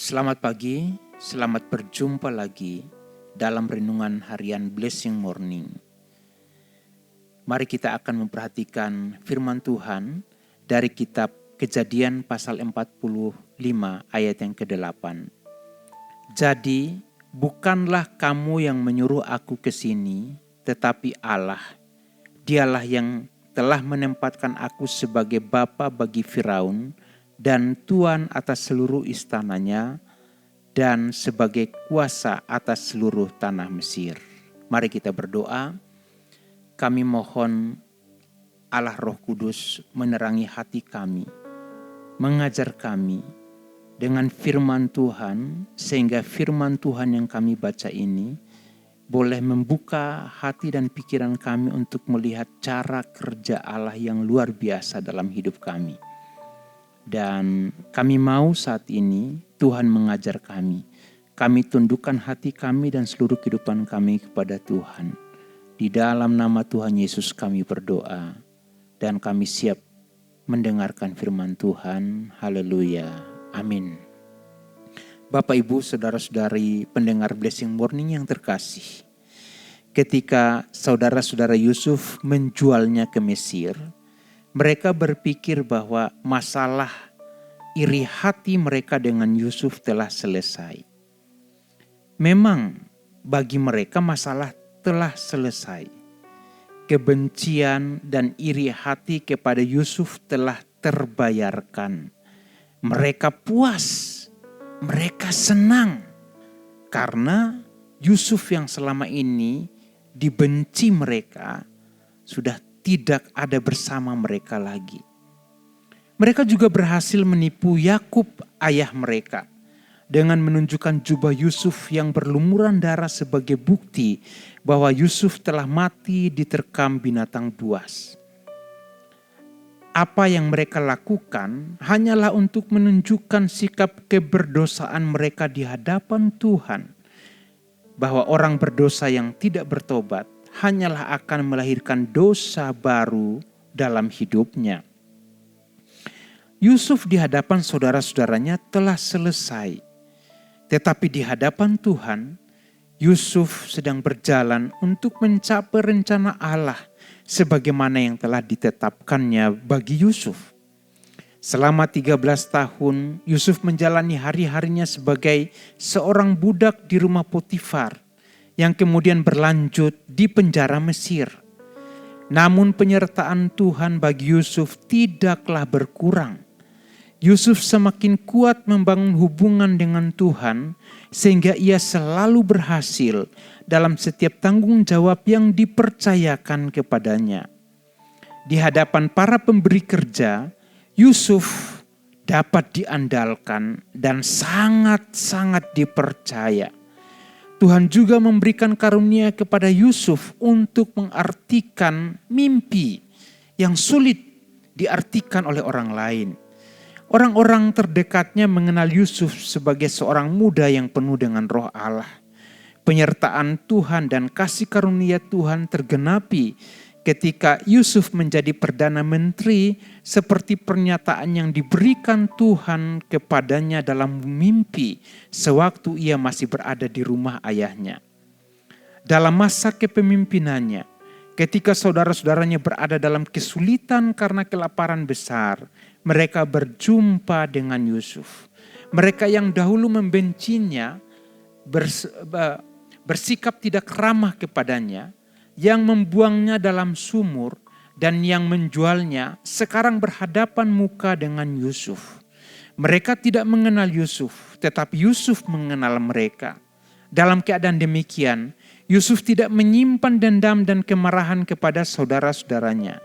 Selamat pagi, selamat berjumpa lagi dalam renungan harian Blessing Morning. Mari kita akan memperhatikan firman Tuhan dari kitab Kejadian pasal 45 ayat yang ke-8. Jadi, bukanlah kamu yang menyuruh aku ke sini, tetapi Allah. Dialah yang telah menempatkan aku sebagai bapa bagi Firaun dan tuan atas seluruh istananya, dan sebagai kuasa atas seluruh tanah Mesir. Mari kita berdoa. Kami mohon Allah Roh Kudus menerangi hati kami, mengajar kami dengan firman Tuhan, sehingga firman Tuhan yang kami baca ini boleh membuka hati dan pikiran kami untuk melihat cara kerja Allah yang luar biasa dalam hidup kami. Dan kami mau saat ini Tuhan mengajar kami. Kami tundukkan hati kami dan seluruh kehidupan kami kepada Tuhan. Di dalam nama Tuhan Yesus kami berdoa. Dan kami siap mendengarkan firman Tuhan. Haleluya. Amin. Bapak, Ibu, saudara-saudari pendengar Blessing Morning yang terkasih. Ketika saudara-saudara Yusuf menjualnya ke Mesir, mereka berpikir bahwa masalah iri hati mereka dengan Yusuf telah selesai. Memang bagi mereka masalah telah selesai. Kebencian dan iri hati kepada Yusuf telah terbayarkan. Mereka puas, mereka senang karena Yusuf yang selama ini dibenci mereka sudah tidak ada bersama mereka lagi. Mereka juga berhasil menipu Yakub ayah mereka dengan menunjukkan jubah Yusuf yang berlumuran darah sebagai bukti bahwa Yusuf telah mati diterkam binatang buas. Apa yang mereka lakukan hanyalah untuk menunjukkan sikap keberdosaan mereka di hadapan Tuhan, bahwa orang berdosa yang tidak bertobat hanyalah akan melahirkan dosa baru dalam hidupnya. Yusuf di hadapan saudara-saudaranya telah selesai. Tetapi di hadapan Tuhan, Yusuf sedang berjalan untuk mencapai rencana Allah sebagaimana yang telah ditetapkannya bagi Yusuf. Selama 13 tahun, Yusuf menjalani hari-harinya sebagai seorang budak di rumah Potifar, yang kemudian berlanjut di penjara Mesir. Namun penyertaan Tuhan bagi Yusuf tidaklah berkurang. Yusuf semakin kuat membangun hubungan dengan Tuhan, sehingga ia selalu berhasil dalam setiap tanggung jawab yang dipercayakan kepadanya. Di hadapan para pemberi kerja, Yusuf dapat diandalkan dan sangat-sangat dipercaya. Tuhan juga memberikan karunia kepada Yusuf untuk mengartikan mimpi yang sulit diartikan oleh orang lain. Orang-orang terdekatnya mengenal Yusuf sebagai seorang muda yang penuh dengan roh Allah. Penyertaan Tuhan dan kasih karunia Tuhan tergenapi ketika Yusuf menjadi Perdana Menteri, seperti pernyataan yang diberikan Tuhan kepadanya dalam mimpi sewaktu ia masih berada di rumah ayahnya. Dalam masa kepemimpinannya, ketika saudara-saudaranya berada dalam kesulitan karena kelaparan besar, mereka berjumpa dengan Yusuf. Mereka yang dahulu membencinya, bersikap tidak ramah kepadanya, yang membuangnya dalam sumur dan yang menjualnya sekarang berhadapan muka dengan Yusuf. Mereka tidak mengenal Yusuf, tetapi Yusuf mengenal mereka. Dalam keadaan demikian, Yusuf tidak menyimpan dendam dan kemarahan kepada saudara-saudaranya.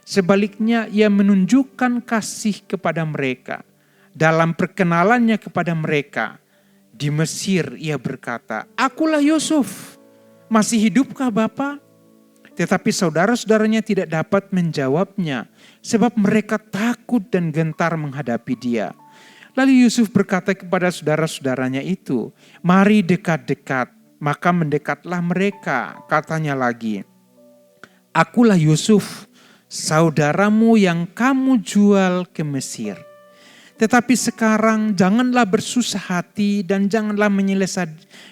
Sebaliknya, ia menunjukkan kasih kepada mereka. Dalam perkenalannya kepada mereka di Mesir, ia berkata, "Akulah Yusuf, masih hidupkah Bapa?" Tetapi saudara-saudaranya tidak dapat menjawabnya, sebab mereka takut dan gentar menghadapi dia. Lalu Yusuf berkata kepada saudara-saudaranya itu, "Mari dekat-dekat." Maka mendekatlah mereka, katanya lagi, "Akulah Yusuf, saudaramu yang kamu jual ke Mesir. Tetapi sekarang janganlah bersusah hati dan janganlah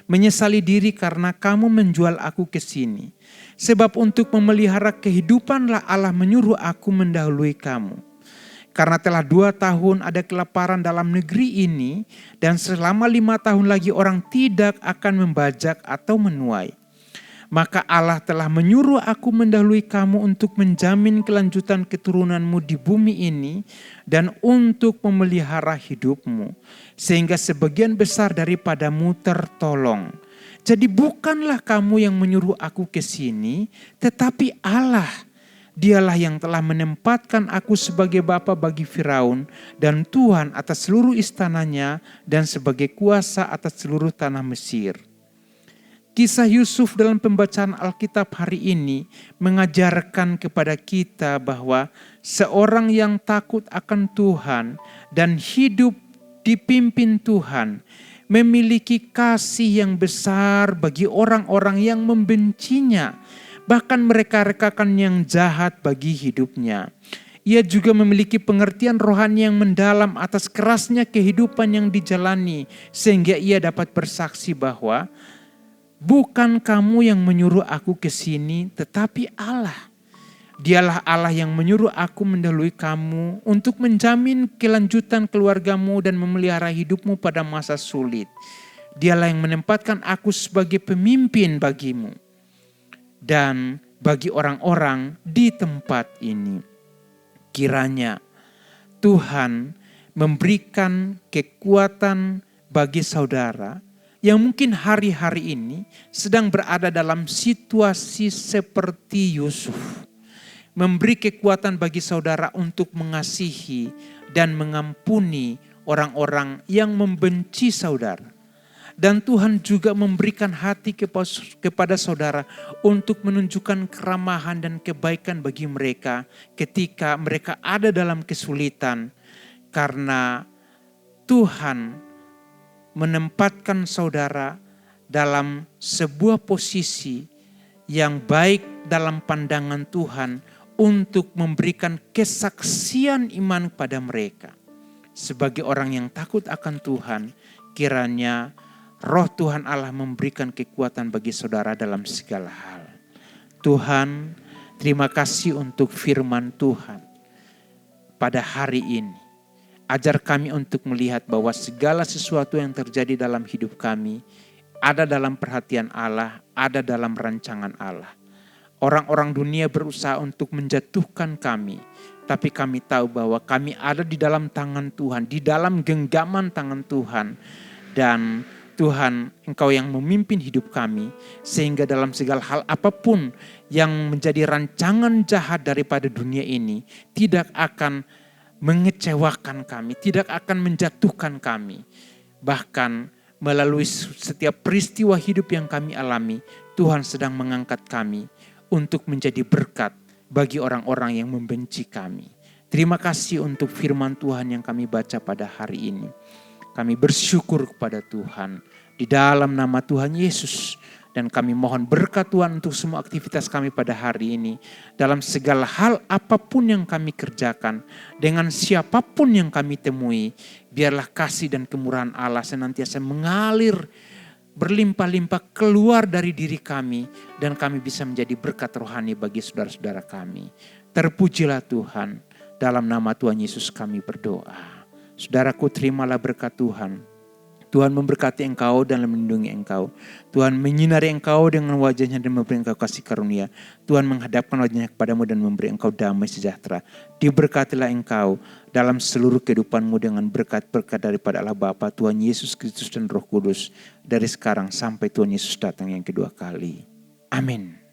menyesali diri karena kamu menjual aku ke sini. Sebab untuk memelihara kehidupanlah Allah menyuruh aku mendahului kamu. Karena telah 2 tahun ada kelaparan dalam negeri ini dan selama 5 tahun lagi orang tidak akan membajak atau menuai. Maka Allah telah menyuruh aku mendahului kamu untuk menjamin kelanjutan keturunanmu di bumi ini dan untuk memelihara hidupmu. Sehingga sebagian besar daripadamu tertolong. Jadi bukanlah kamu yang menyuruh aku ke sini, tetapi Allah. Dialah yang telah menempatkan aku sebagai bapa bagi Firaun dan Tuhan atas seluruh istananya dan sebagai kuasa atas seluruh tanah Mesir. Kisah Yusuf dalam pembacaan Alkitab hari ini mengajarkan kepada kita bahwa seorang yang takut akan Tuhan dan hidup dipimpin Tuhan memiliki kasih yang besar bagi orang-orang yang membencinya. Bahkan mereka rekakan yang jahat bagi hidupnya. Ia juga memiliki pengertian rohani yang mendalam atas kerasnya kehidupan yang dijalani. Sehingga ia dapat bersaksi bahwa bukan kamu yang menyuruh aku ke sini, tetapi Allah. Dialah Allah yang menyuruh aku mendahului kamu untuk menjamin kelanjutan keluargamu dan memelihara hidupmu pada masa sulit. Dialah yang menempatkan aku sebagai pemimpin bagimu dan bagi orang-orang di tempat ini. Kiranya Tuhan memberikan kekuatan bagi saudara yang mungkin hari-hari ini sedang berada dalam situasi seperti Yusuf. Memberi kekuatan bagi saudara untuk mengasihi dan mengampuni orang-orang yang membenci saudara. Dan Tuhan juga memberikan hati kepada saudara untuk menunjukkan keramahan dan kebaikan bagi mereka ketika mereka ada dalam kesulitan. Karena Tuhan menempatkan saudara dalam sebuah posisi yang baik dalam pandangan Tuhan untuk memberikan kesaksian iman pada mereka. Sebagai orang yang takut akan Tuhan, kiranya Roh Tuhan Allah memberikan kekuatan bagi saudara dalam segala hal. Tuhan, terima kasih untuk firman Tuhan pada hari ini. Ajar kami untuk melihat bahwa segala sesuatu yang terjadi dalam hidup kami ada dalam perhatian Allah, ada dalam rancangan Allah. Orang-orang dunia berusaha untuk menjatuhkan kami, tapi kami tahu bahwa kami ada di dalam tangan Tuhan, di dalam genggaman tangan Tuhan. Dan Tuhan, Engkau yang memimpin hidup kami, sehingga dalam segala hal apapun yang menjadi rancangan jahat daripada dunia ini tidak akan mengecewakan kami, tidak akan menjatuhkan kami. Bahkan melalui setiap peristiwa hidup yang kami alami, Tuhan sedang mengangkat kami untuk menjadi berkat bagi orang-orang yang membenci kami. Terima kasih untuk firman Tuhan yang kami baca pada hari ini. Kami bersyukur kepada Tuhan di dalam nama Tuhan Yesus. Dan kami mohon berkat Tuhan untuk semua aktivitas kami pada hari ini. Dalam segala hal apapun yang kami kerjakan. Dengan siapapun yang kami temui. Biarlah kasih dan kemurahan Allah senantiasa mengalir berlimpah-limpah keluar dari diri kami. Dan kami bisa menjadi berkat rohani bagi saudara-saudara kami. Terpujilah Tuhan. Dalam nama Tuhan Yesus kami berdoa. Saudaraku, terimalah berkat Tuhan. Tuhan memberkati engkau dan melindungi engkau. Tuhan menyinari engkau dengan wajahnya dan memberi engkau kasih karunia. Tuhan menghadapkan wajahnya kepadamu dan memberi engkau damai sejahtera. Diberkatilah engkau dalam seluruh kehidupanmu dengan berkat-berkat daripada Allah Bapa, Tuhan Yesus Kristus dan Roh Kudus. Dari sekarang sampai Tuhan Yesus datang yang kedua kali. Amin.